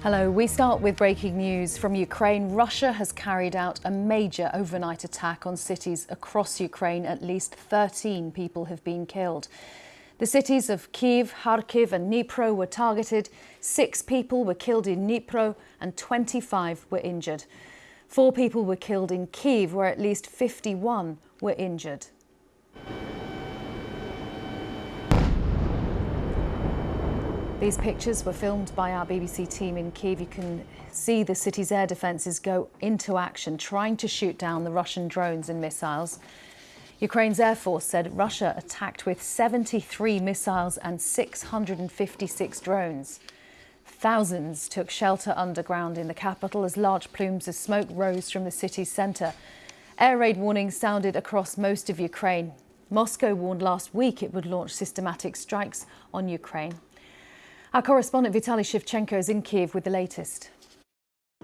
Hello, we start with breaking news from Ukraine. Russia has carried out a major overnight attack on cities across Ukraine. At least 13 people have been killed. The cities of Kyiv, Kharkiv and Dnipro were targeted. 6 people were killed in Dnipro and 25 were injured. 4 people were killed in Kyiv, where at least 51 were injured. These pictures were filmed by our BBC team in Kyiv. You can see the city's air defences go into action, trying to shoot down the Russian drones and missiles. Ukraine's Air Force said Russia attacked with 73 missiles and 656 drones. Thousands took shelter underground in the capital as large plumes of smoke rose from the city's centre. Air raid warnings sounded across most of Ukraine. Moscow warned last week it would launch systematic strikes on Ukraine. Our correspondent Vitaly Shevchenko is in Kyiv with the latest.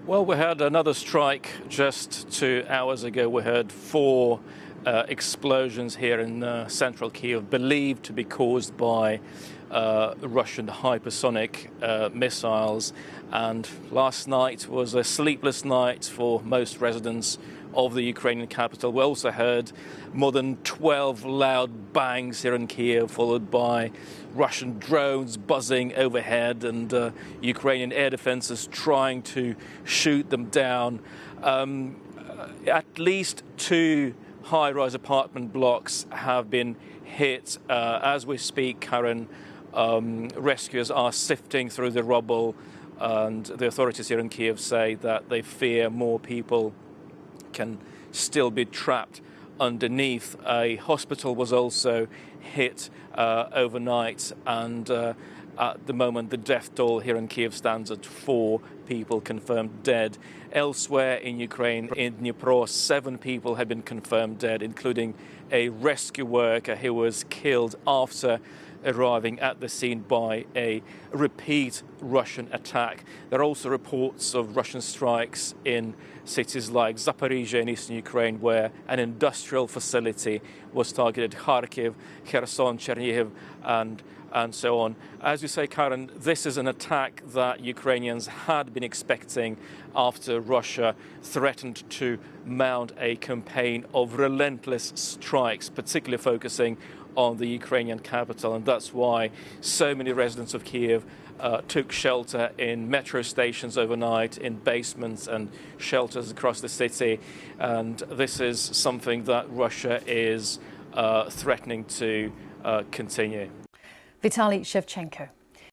Well, we had another strike just 2 hours ago. We heard 4 explosions here in central Kyiv, believed to be caused by Russian hypersonic missiles. And last night was a sleepless night for most residents of the Ukrainian capital. We also heard more than 12 loud bangs here in Kyiv, followed by Russian drones buzzing overhead and Ukrainian air defenses trying to shoot them down. At least 2 high-rise apartment blocks have been hit. As we speak, Karen, rescuers are sifting through the rubble, and the authorities here in Kyiv say that they fear more people can still be trapped underneath. A hospital was also hit overnight, and at the moment the death toll here in Kyiv stands at 4 people confirmed dead. Elsewhere in Ukraine, in Dnipro, 7 people have been confirmed dead, including a rescue worker who was killed after arriving at the scene by a repeat Russian attack. There are also reports of Russian strikes in cities like Zaporizhia in eastern Ukraine, where an industrial facility was targeted, Kharkiv, Kherson, Chernihiv, and so on. As you say, Karen, this is an attack that Ukrainians had been expecting after Russia threatened to mount a campaign of relentless strikes, particularly focusing on the Ukrainian capital. And that's why so many residents of Kyiv took shelter in metro stations overnight, in basements and shelters across the city. And this is something that Russia is threatening to continue. Vitaly Shevchenko.